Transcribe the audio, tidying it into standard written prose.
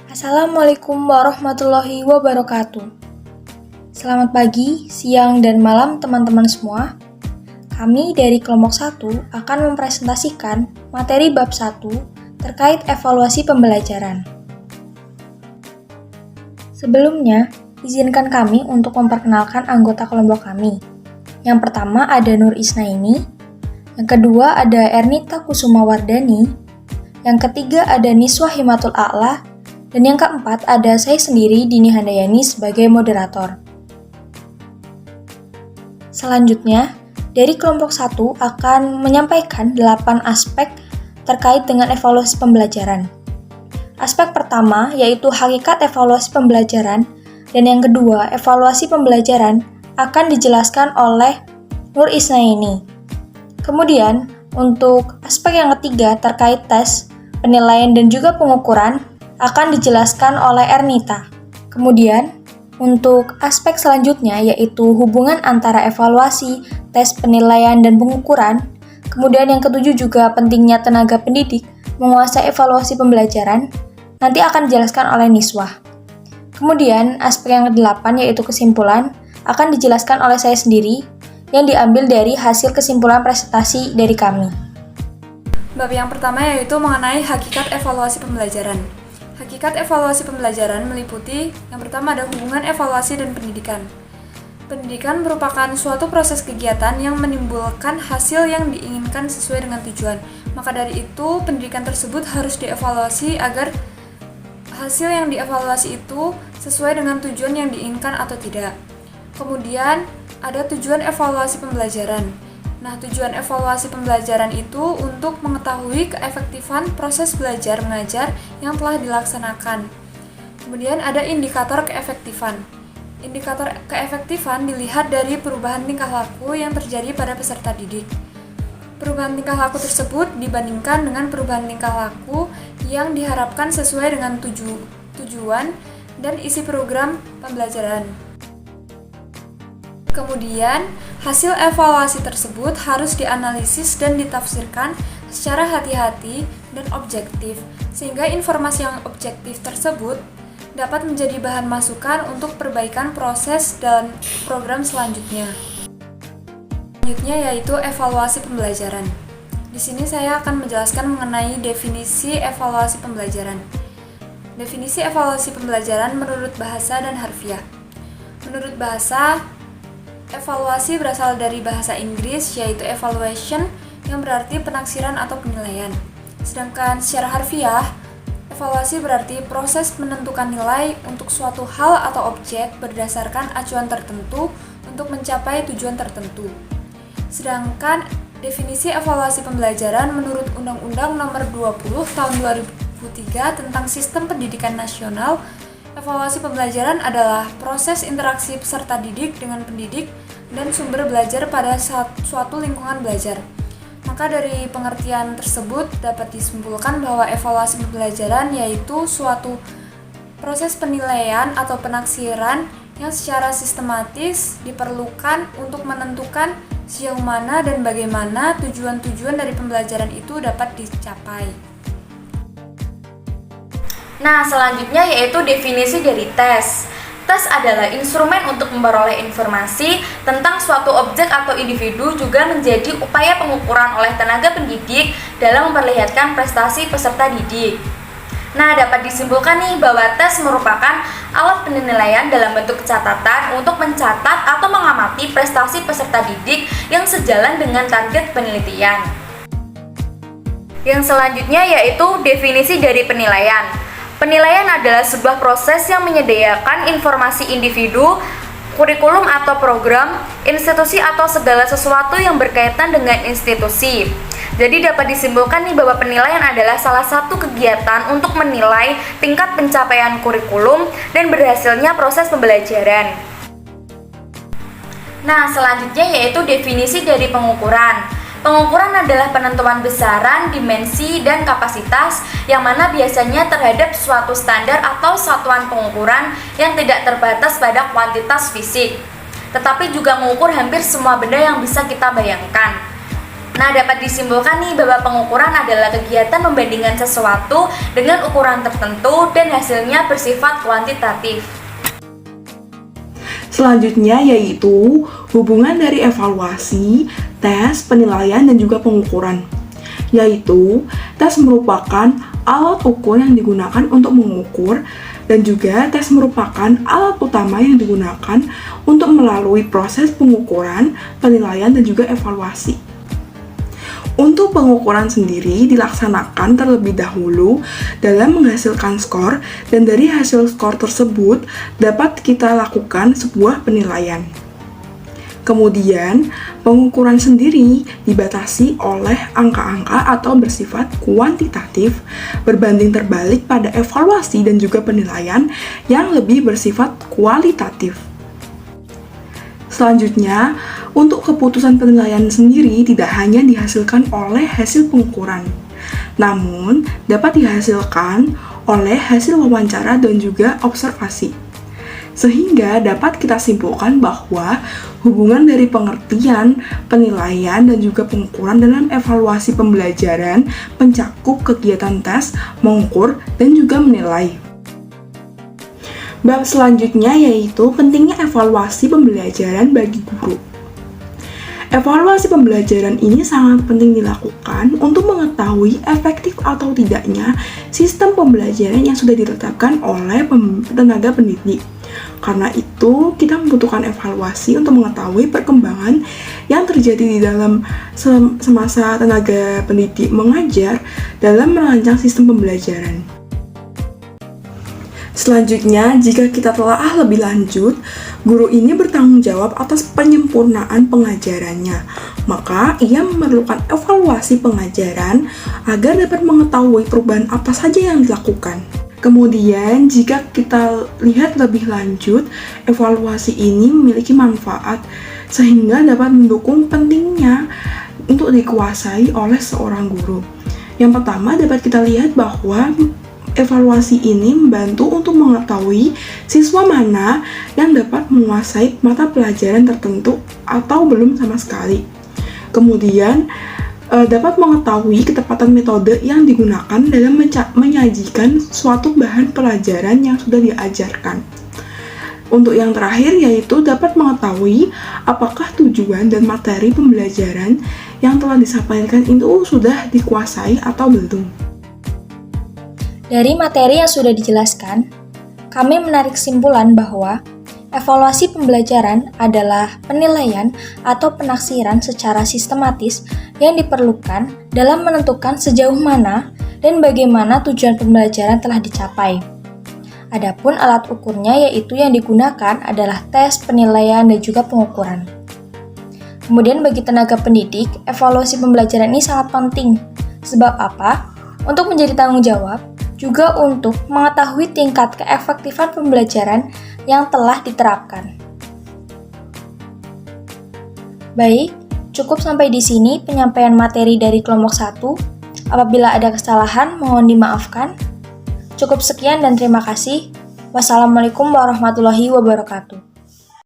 Assalamualaikum warahmatullahi wabarakatuh. Selamat pagi, siang, dan malam teman-teman semua. Kami dari kelompok 1 akan mempresentasikan materi bab 1 terkait evaluasi pembelajaran. Sebelumnya, izinkan kami untuk memperkenalkan anggota kelompok kami. Yang pertama ada Nur Isnaini, yang kedua ada Ernita Kusumawardani, yang ketiga ada Niswa Himatul A'la, dan yang keempat ada saya sendiri, Dini Handayani, sebagai moderator. Selanjutnya, dari kelompok 1 akan menyampaikan 8 aspek terkait dengan evaluasi pembelajaran. Aspek pertama yaitu hakikat evaluasi pembelajaran, dan yang kedua, evaluasi pembelajaran akan dijelaskan oleh Nur Isnaini. Kemudian, untuk aspek yang ketiga terkait tes, penilaian, dan juga pengukuran akan dijelaskan oleh Ernita. Kemudian, untuk aspek selanjutnya yaitu hubungan antara evaluasi, tes, penilaian, dan pengukuran. Kemudian yang ketujuh juga pentingnya tenaga pendidik menguasai evaluasi pembelajaran, nanti akan dijelaskan oleh Niswah. Kemudian aspek yang ke-8 yaitu kesimpulan akan dijelaskan oleh saya sendiri yang diambil dari hasil kesimpulan presentasi dari kami. Bab yang pertama yaitu mengenai hakikat evaluasi pembelajaran. Hakikat evaluasi pembelajaran meliputi yang pertama ada hubungan evaluasi dan pendidikan. Pendidikan merupakan suatu proses kegiatan yang menimbulkan hasil yang diinginkan sesuai dengan tujuan. Maka dari itu, pendidikan tersebut harus dievaluasi agar hasil yang dievaluasi itu sesuai dengan tujuan yang diinginkan atau tidak. Kemudian, ada tujuan evaluasi pembelajaran. Nah, tujuan evaluasi pembelajaran itu untuk mengetahui keefektifan proses belajar mengajar yang telah dilaksanakan. Kemudian ada indikator keefektifan. Indikator keefektifan dilihat dari perubahan tingkah laku yang terjadi pada peserta didik. Perubahan tingkah laku tersebut dibandingkan dengan perubahan tingkah laku yang diharapkan sesuai dengan tujuan dan isi program pembelajaran. Kemudian, hasil evaluasi tersebut harus dianalisis dan ditafsirkan secara hati-hati dan objektif, sehingga informasi yang objektif tersebut dapat menjadi bahan masukan untuk perbaikan proses dalam program selanjutnya. Selanjutnya yaitu evaluasi pembelajaran. Di sini saya akan menjelaskan mengenai definisi evaluasi pembelajaran. Definisi evaluasi pembelajaran menurut bahasa dan harfiah. Menurut bahasa, evaluasi berasal dari bahasa Inggris yaitu evaluation yang berarti penaksiran atau penilaian. Sedangkan secara harfiah, evaluasi berarti proses menentukan nilai untuk suatu hal atau objek berdasarkan acuan tertentu untuk mencapai tujuan tertentu. Sedangkan definisi evaluasi pembelajaran menurut Undang-Undang Nomor 20 Tahun 2003 tentang Sistem Pendidikan Nasional, evaluasi pembelajaran adalah proses interaksi peserta didik dengan pendidik dan sumber belajar pada suatu lingkungan belajar. Maka dari pengertian tersebut dapat disimpulkan bahwa evaluasi pembelajaran yaitu suatu proses penilaian atau penaksiran yang secara sistematis diperlukan untuk menentukan sejauh mana dan bagaimana tujuan-tujuan dari pembelajaran itu dapat dicapai. Nah, selanjutnya yaitu definisi dari tes. Tes adalah instrumen untuk memperoleh informasi tentang suatu objek atau individu, juga menjadi upaya pengukuran oleh tenaga pendidik dalam memperlihatkan prestasi peserta didik. Nah, dapat disimpulkan nih bahwa tes merupakan alat penilaian dalam bentuk catatan untuk mencatat atau mengamati prestasi peserta didik yang sejalan dengan target penelitian. Yang selanjutnya yaitu definisi dari penilaian. Penilaian adalah sebuah proses yang menyediakan informasi individu, kurikulum atau program, institusi atau segala sesuatu yang berkaitan dengan institusi. Jadi dapat disimpulkan nih bahwa penilaian adalah salah satu kegiatan untuk menilai tingkat pencapaian kurikulum dan berhasilnya proses pembelajaran. Nah, selanjutnya yaitu definisi dari pengukuran. Pengukuran adalah penentuan besaran, dimensi, dan kapasitas yang mana biasanya terhadap suatu standar atau satuan pengukuran yang tidak terbatas pada kuantitas fisik, tetapi juga mengukur hampir semua benda yang bisa kita bayangkan. Nah, dapat disimpulkan nih bahwa pengukuran adalah kegiatan membandingkan sesuatu dengan ukuran tertentu dan hasilnya bersifat kuantitatif. Selanjutnya yaitu hubungan dari evaluasi, tes, penilaian, dan juga pengukuran. Yaitu, tes merupakan alat ukur yang digunakan untuk mengukur, dan juga tes merupakan alat utama yang digunakan untuk melalui proses pengukuran, penilaian, dan juga evaluasi. Untuk pengukuran sendiri dilaksanakan terlebih dahulu dalam menghasilkan skor, dan dari hasil skor tersebut dapat kita lakukan sebuah penilaian. Kemudian, pengukuran sendiri dibatasi oleh angka-angka atau bersifat kuantitatif berbanding terbalik pada evaluasi dan juga penilaian yang lebih bersifat kualitatif. Selanjutnya, untuk keputusan penilaian sendiri tidak hanya dihasilkan oleh hasil pengukuran, namun dapat dihasilkan oleh hasil wawancara dan juga observasi. Sehingga dapat kita simpulkan bahwa hubungan dari pengertian, penilaian, dan juga pengukuran dalam evaluasi pembelajaran mencakup kegiatan tes, mengukur, dan juga menilai. Bab selanjutnya yaitu pentingnya evaluasi pembelajaran bagi guru. Evaluasi pembelajaran ini sangat penting dilakukan untuk mengetahui efektif atau tidaknya sistem pembelajaran yang sudah ditetapkan oleh tenaga pendidik. Karena itu, kita membutuhkan evaluasi untuk mengetahui perkembangan yang terjadi di dalam semasa tenaga pendidik mengajar dalam merancang sistem pembelajaran. Selanjutnya, jika kita telaah lebih lanjut, guru ini bertanggung jawab atas penyempurnaan pengajarannya. Maka, ia memerlukan evaluasi pengajaran agar dapat mengetahui perubahan apa saja yang dilakukan. Kemudian, jika kita lihat lebih lanjut, evaluasi ini memiliki manfaat sehingga dapat mendukung pentingnya untuk dikuasai oleh seorang guru. Yang pertama, dapat kita lihat bahwa evaluasi ini membantu untuk mengetahui siswa mana yang dapat menguasai mata pelajaran tertentu atau belum sama sekali. Kemudian, dapat mengetahui ketepatan metode yang digunakan dalam menyajikan suatu bahan pelajaran yang sudah diajarkan. Untuk yang terakhir yaitu dapat mengetahui apakah tujuan dan materi pembelajaran yang telah disampaikan itu sudah dikuasai atau belum. Dari materi yang sudah dijelaskan, kami menarik kesimpulan bahwa evaluasi pembelajaran adalah penilaian atau penaksiran secara sistematis yang diperlukan dalam menentukan sejauh mana dan bagaimana tujuan pembelajaran telah dicapai. Adapun alat ukurnya yaitu yang digunakan adalah tes, penilaian, dan juga pengukuran. Kemudian bagi tenaga pendidik, evaluasi pembelajaran ini sangat penting. Sebab apa? Untuk menjadi tanggung jawab, juga untuk mengetahui tingkat keefektifan pembelajaran yang telah diterapkan. Baik, cukup sampai di sini penyampaian materi dari kelompok 1. Apabila ada kesalahan, mohon dimaafkan. Cukup sekian dan terima kasih. Wassalamualaikum warahmatullahi wabarakatuh.